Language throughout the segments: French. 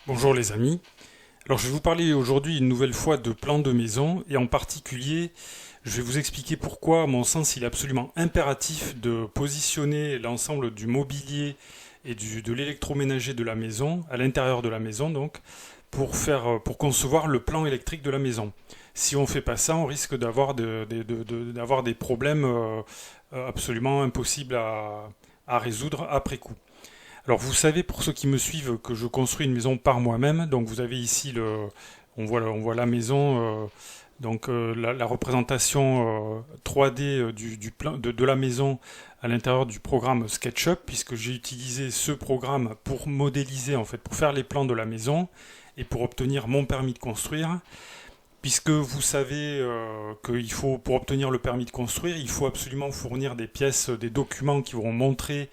Bonjour les amis. Alors je vais vous parler aujourd'hui une nouvelle fois de plan de maison et en particulier je vais vous expliquer pourquoi à mon sens il est absolument impératif de positionner l'ensemble du mobilier et de l'électroménager de la maison, à l'intérieur de la maison donc, pour concevoir le plan électrique de la maison. Si on ne fait pas ça, on risque d'avoir des problèmes absolument impossibles à résoudre après coup. Alors vous savez, pour ceux qui me suivent, que je construis une maison par moi-même. Donc vous avez ici on voit la maison, la représentation 3D du plan de la maison à l'intérieur du programme SketchUp, puisque j'ai utilisé ce programme pour modéliser en fait, pour faire les plans de la maison et pour obtenir mon permis de construire. Puisque vous savez qu'il faut, pour obtenir le permis de construire, il faut absolument fournir des pièces, des documents qui vont montrer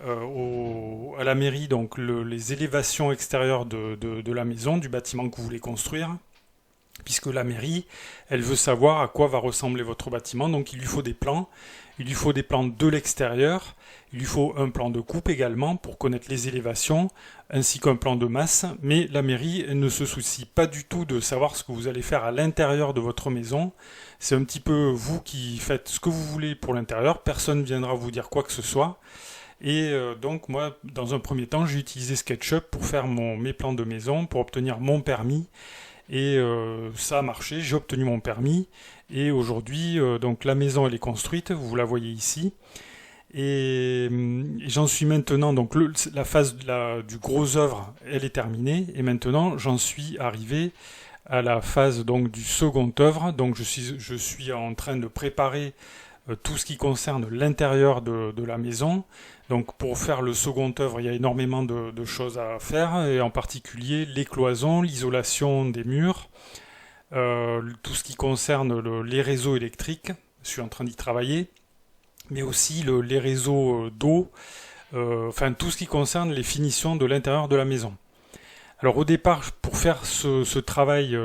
à la mairie donc les élévations extérieures de la maison, du bâtiment que vous voulez construire, puisque la mairie, elle veut savoir à quoi va ressembler votre bâtiment, donc il lui faut des plans, il lui faut des plans de l'extérieur, il lui faut un plan de coupe également pour connaître les élévations, ainsi qu'un plan de masse, mais la mairie elle ne se soucie pas du tout de savoir ce que vous allez faire à l'intérieur de votre maison, c'est un petit peu vous qui faites ce que vous voulez pour l'intérieur, personne ne viendra vous dire quoi que ce soit. Et donc moi, dans un premier temps, j'ai utilisé SketchUp pour faire mes plans de maison, pour obtenir mon permis. Et ça a marché, j'ai obtenu mon permis. Et aujourd'hui, donc la maison elle est construite, vous la voyez ici. Et j'en suis maintenant, donc la phase du gros œuvre, elle est terminée. Et maintenant, j'en suis arrivé à la phase donc du second œuvre. Donc je suis en train de préparer tout ce qui concerne l'intérieur de la maison. Donc pour faire le second œuvre, il y a énormément de choses à faire, et en particulier les cloisons, l'isolation des murs, tout ce qui concerne les réseaux électriques, je suis en train d'y travailler, mais aussi les réseaux d'eau, enfin tout ce qui concerne les finitions de l'intérieur de la maison. Alors au départ, pour faire ce travail,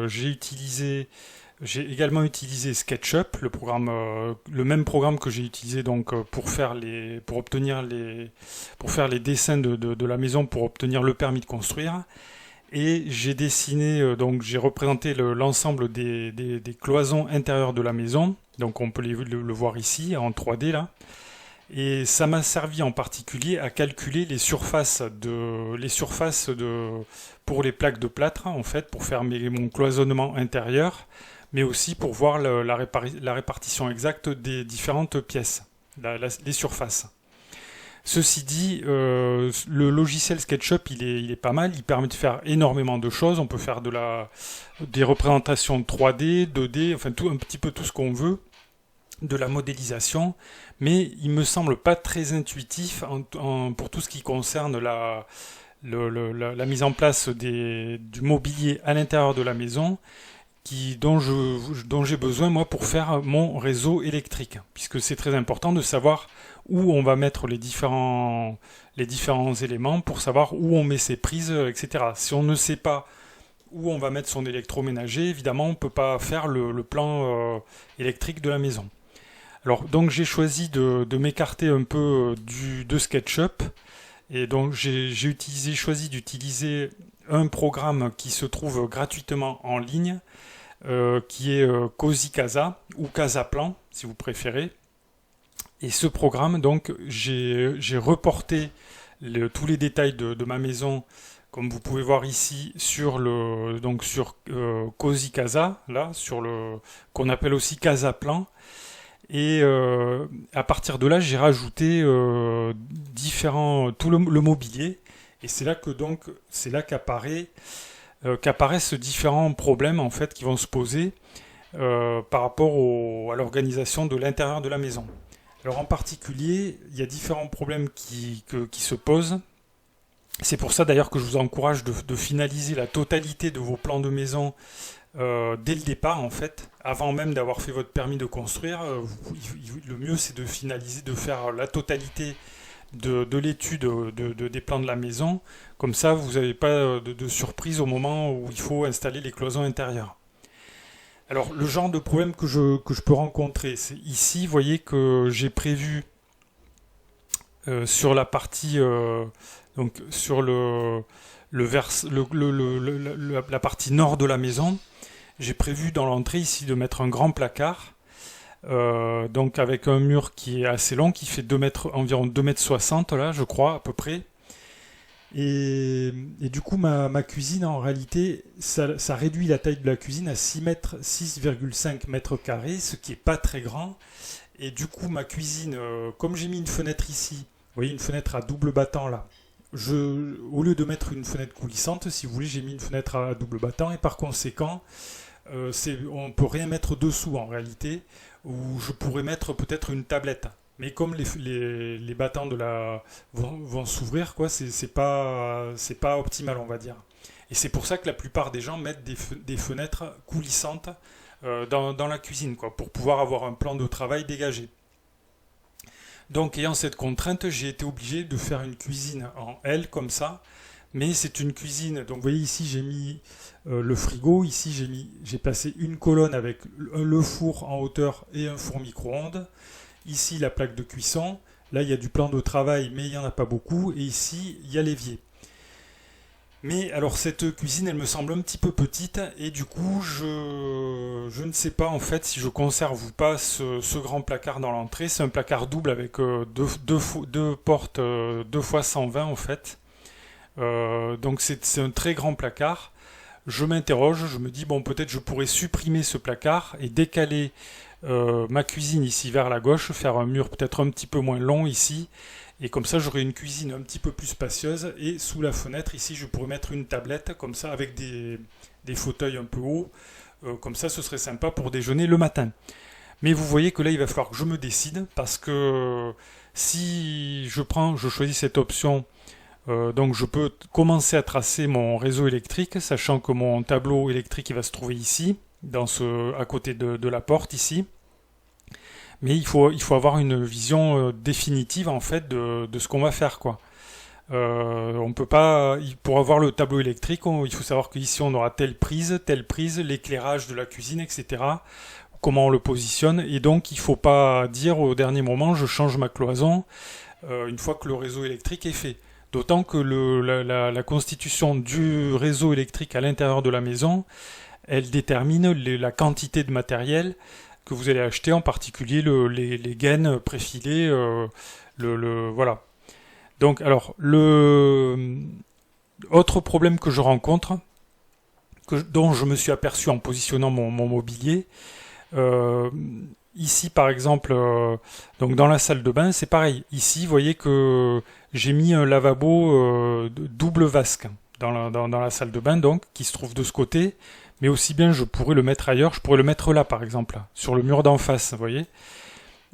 j'ai également utilisé SketchUp, le même programme que j'ai utilisé donc pour faire les dessins de la maison pour obtenir le permis de construire. Et j'ai dessiné, donc j'ai représenté l'ensemble des cloisons intérieures de la maison. Donc on peut le voir ici en 3D là. Et ça m'a servi en particulier à calculer pour les plaques de plâtre en fait, pour faire mon cloisonnement intérieur, mais aussi pour voir la répartition exacte des différentes pièces, les surfaces. Ceci dit, le logiciel SketchUp, il est pas mal, il permet de faire énormément de choses. On peut faire des représentations 3D, 2D, enfin un petit peu tout ce qu'on veut, de la modélisation, mais il me semble pas très intuitif pour tout ce qui concerne la mise en place du mobilier à l'intérieur de la maison, dont j'ai besoin moi pour faire mon réseau électrique, puisque c'est très important de savoir où on va mettre les différents éléments pour savoir où on met ses prises, etc. Si on ne sait pas où on va mettre son électroménager, évidemment on ne peut pas faire le plan électrique de la maison. Alors donc j'ai choisi de m'écarter un peu de SketchUp, et donc j'ai choisi d'utiliser un programme qui se trouve gratuitement en ligne, qui est Cozy Casa ou Casaplan si vous préférez. Et ce programme, donc j'ai reporté tous les détails de ma maison, comme vous pouvez voir ici, sur Cozy Casa, là, qu'on appelle aussi Casaplan. Et à partir de là, j'ai rajouté tout le mobilier. Et c'est là qu'apparaissent différents problèmes en fait qui vont se poser par rapport à l'organisation de l'intérieur de la maison. Alors en particulier, il y a différents problèmes qui se posent. C'est pour ça d'ailleurs que je vous encourage de finaliser la totalité de vos plans de maison dès le départ en fait, avant même d'avoir fait votre permis de construire. Le mieux c'est de finaliser, de faire la totalité de l'étude des plans de la maison. Comme ça vous n'avez pas de surprise au moment où il faut installer les cloisons intérieures. Alors le genre de problème que je peux rencontrer, c'est ici, vous voyez que j'ai prévu sur la partie donc sur la partie nord de la maison, j'ai prévu dans l'entrée ici de mettre un grand placard, donc avec un mur qui est assez long, qui fait environ 2,60 m là, je crois, à peu près. Et du coup, ma cuisine, en réalité, ça réduit la taille de la cuisine à 6,5 mètres carrés, ce qui n'est pas très grand. Et du coup, ma cuisine, comme j'ai mis une fenêtre ici, vous voyez une fenêtre à double battant là, au lieu de mettre une fenêtre coulissante, si vous voulez, j'ai mis une fenêtre à double battant et par conséquent, on peut rien mettre dessous en réalité, ou je pourrais mettre peut-être une tablette. Mais comme les battants vont s'ouvrir, quoi, c'est pas optimal, on va dire. Et c'est pour ça que la plupart des gens mettent des fenêtres coulissantes dans la cuisine, quoi, pour pouvoir avoir un plan de travail dégagé. Donc, ayant cette contrainte, j'ai été obligé de faire une cuisine en L comme ça. Mais c'est une cuisine. Donc, vous voyez ici, j'ai mis le frigo. Ici, j'ai placé une colonne avec le four en hauteur et un four micro-ondes. Ici, la plaque de cuisson. Là, il y a du plan de travail, mais il n'y en a pas beaucoup. Et ici, il y a l'évier. Mais alors, cette cuisine, elle me semble un petit peu petite. Et du coup, je ne sais pas en fait si je conserve ou pas ce grand placard dans l'entrée. C'est un placard double avec deux portes 2 fois 120 en fait. Donc, c'est un très grand placard. Je m'interroge, je me dis, bon, peut-être je pourrais supprimer ce placard et décaler ma cuisine ici vers la gauche, faire un mur peut-être un petit peu moins long ici, et comme ça j'aurai une cuisine un petit peu plus spacieuse, et sous la fenêtre ici je pourrais mettre une tablette comme ça avec des fauteuils un peu hauts, comme ça ce serait sympa pour déjeuner le matin. Mais vous voyez que là il va falloir que je me décide, parce que si je choisis cette option, donc je peux commencer à tracer mon réseau électrique, sachant que mon tableau électrique il va se trouver ici, à côté de la porte ici. Mais il faut avoir une vision définitive en fait de ce qu'on va faire, quoi. On peut pas, pour avoir le tableau électrique, il faut savoir qu'ici on aura telle prise, l'éclairage de la cuisine, etc. Comment on le positionne, et donc il faut pas dire au dernier moment je change ma cloison une fois que le réseau électrique est fait. D'autant que la constitution du réseau électrique à l'intérieur de la maison, elle détermine la quantité de matériel que vous allez acheter, en particulier les gaines préfilées, voilà. Donc, alors, autre problème que je rencontre, dont je me suis aperçu en positionnant mon mobilier, ici par exemple, donc dans la salle de bain, c'est pareil. Ici, vous voyez que j'ai mis un lavabo double vasque dans la salle de bain, donc, qui se trouve de ce côté. Mais aussi bien, je pourrais le mettre ailleurs, je pourrais le mettre là, par exemple, sur le mur d'en face, vous voyez.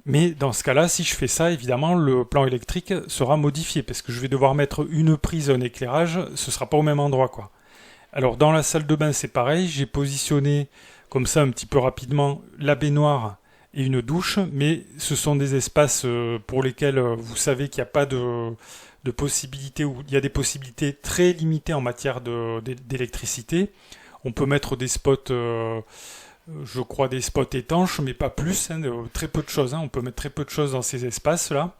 Mais dans ce cas-là, si je fais ça, évidemment, le plan électrique sera modifié, parce que je vais devoir mettre une prise, un éclairage, ce sera pas au même endroit, quoi. Alors, dans la salle de bain, c'est pareil, j'ai positionné, comme ça, un petit peu rapidement, la baignoire et une douche, mais ce sont des espaces pour lesquels vous savez qu'il n'y a pas de possibilités, ou il y a des possibilités très limitées en matière d'électricité. On peut mettre des spots, je crois des spots étanches, mais pas plus, hein, très peu de choses. On peut mettre très peu de choses dans ces espaces-là.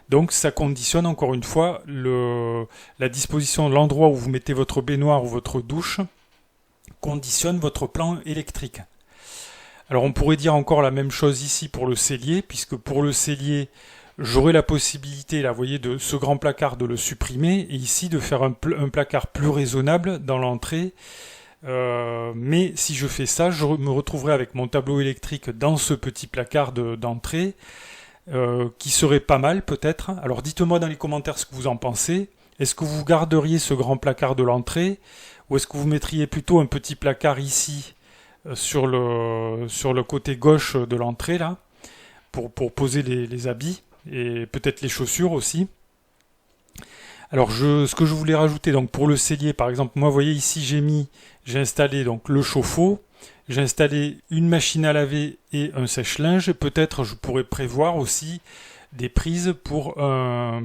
Donc ça conditionne encore une fois la disposition de l'endroit où vous mettez votre baignoire ou votre douche, conditionne votre plan électrique. Alors on pourrait dire encore la même chose ici pour le cellier, puisque pour le cellier, j'aurai la possibilité, là, vous voyez, de ce grand placard de le supprimer, et ici de faire un placard plus raisonnable dans l'entrée. Mais si je fais ça, je me retrouverai avec mon tableau électrique dans ce petit placard d'entrée, qui serait pas mal peut-être. Alors dites-moi dans les commentaires ce que vous en pensez. Est-ce que vous garderiez ce grand placard de l'entrée, ou est-ce que vous mettriez plutôt un petit placard ici, sur le côté gauche de l'entrée là, pour poser les habits, et peut-être les chaussures aussi. Alors ce que je voulais rajouter, donc pour le cellier par exemple, moi vous voyez ici j'ai installé donc le chauffe-eau, j'ai installé une machine à laver et un sèche-linge. Peut-être je pourrais prévoir aussi des prises pour un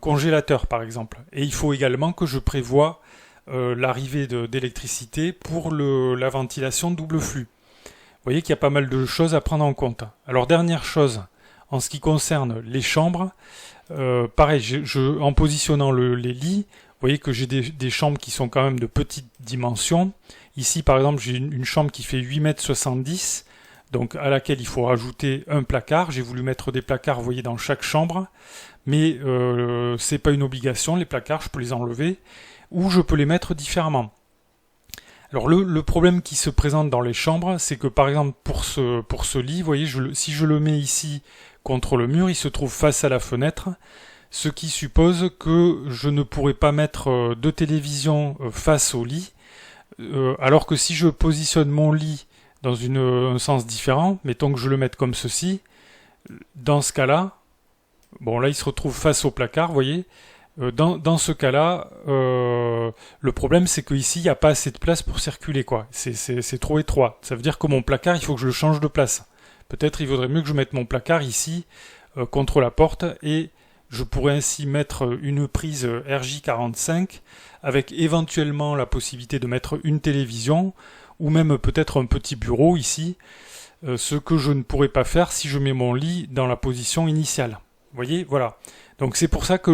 congélateur par exemple. Et il faut également que je prévoie l'arrivée d'électricité pour la ventilation double flux. Vous voyez qu'il y a pas mal de choses à prendre en compte. Alors dernière chose, en ce qui concerne les chambres, pareil, en positionnant les lits, vous voyez que j'ai des chambres qui sont quand même de petites dimensions. Ici par exemple j'ai une chambre qui fait 8,70 m, donc à laquelle il faut rajouter un placard. J'ai voulu mettre des placards, vous voyez, dans chaque chambre, mais c'est pas une obligation, les placards, je peux les enlever, ou je peux les mettre différemment. Alors le problème qui se présente dans les chambres, c'est que par exemple pour ce lit, vous voyez, si je le mets ici contre le mur, il se trouve face à la fenêtre, ce qui suppose que je ne pourrai pas mettre de télévision face au lit, alors que si je positionne mon lit dans un sens différent, mettons que je le mette comme ceci, dans ce cas-là, bon là il se retrouve face au placard, vous voyez. Dans ce cas-là, le problème c'est qu'ici il n'y a pas assez de place pour circuler, quoi. C'est trop étroit. Ça veut dire que mon placard, il faut que je le change de place. Peut-être il vaudrait mieux que je mette mon placard ici contre la porte, et je pourrais ainsi mettre une prise RJ45 avec éventuellement la possibilité de mettre une télévision ou même peut-être un petit bureau ici, ce que je ne pourrais pas faire si je mets mon lit dans la position initiale. Vous voyez, voilà. Donc c'est pour ça que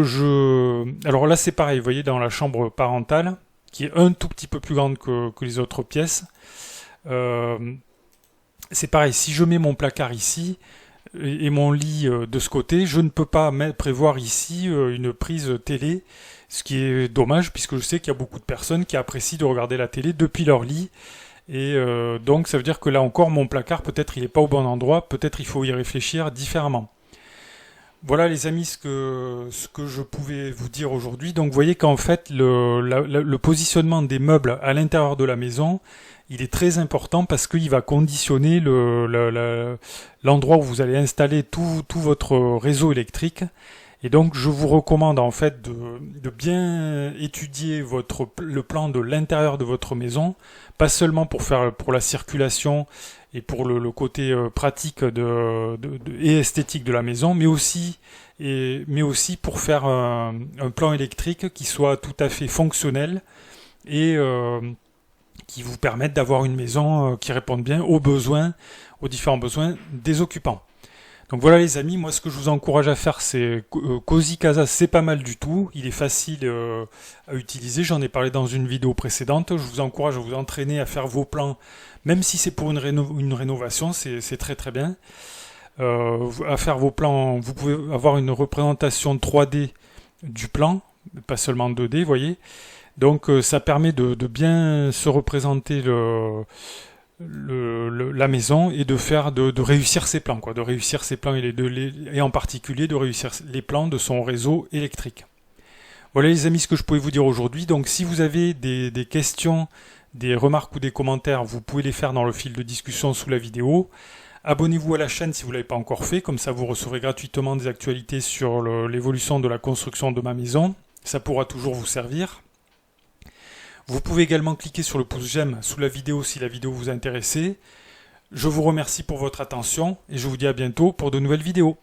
alors là c'est pareil, vous voyez, dans la chambre parentale, qui est un tout petit peu plus grande que les autres pièces, c'est pareil, si je mets mon placard ici et mon lit de ce côté, je ne peux pas prévoir ici une prise télé, ce qui est dommage puisque je sais qu'il y a beaucoup de personnes qui apprécient de regarder la télé depuis leur lit. Et donc ça veut dire que là encore mon placard, peut-être il n'est pas au bon endroit, peut-être il faut y réfléchir différemment. Voilà les amis ce que je pouvais vous dire aujourd'hui. Donc vous voyez qu'en fait le positionnement des meubles à l'intérieur de la maison, il est très important parce qu'il va conditionner l'endroit où vous allez installer tout votre réseau électrique. Et donc je vous recommande en fait de bien étudier le plan de l'intérieur de votre maison, pas seulement pour la circulation et pour le côté pratique et esthétique de la maison, mais aussi pour faire un plan électrique qui soit tout à fait fonctionnel et qui vous permette d'avoir une maison qui réponde bien aux différents besoins des occupants. Donc voilà les amis, moi ce que je vous encourage à faire, c'est Cozy Casa, c'est pas mal du tout, il est facile à utiliser, j'en ai parlé dans une vidéo précédente, je vous encourage à vous entraîner à faire vos plans, même si c'est pour une rénovation, c'est très très bien. À faire vos plans, vous pouvez avoir une représentation 3D du plan, pas seulement 2D, vous voyez. Donc ça permet de bien se représenter la maison et de réussir ses plans, quoi, de réussir ses plans et en particulier de réussir les plans de son réseau électrique. Voilà les amis ce que je pouvais vous dire aujourd'hui. Donc si vous avez des questions, des remarques ou des commentaires, vous pouvez les faire dans le fil de discussion sous la vidéo. Abonnez-vous à la chaîne si vous ne l'avez pas encore fait, comme ça vous recevrez gratuitement des actualités sur l'évolution de la construction de ma maison. Ça pourra toujours vous servir. Vous pouvez également cliquer sur le pouce j'aime sous la vidéo si la vidéo vous a intéressé. Je vous remercie pour votre attention et je vous dis à bientôt pour de nouvelles vidéos.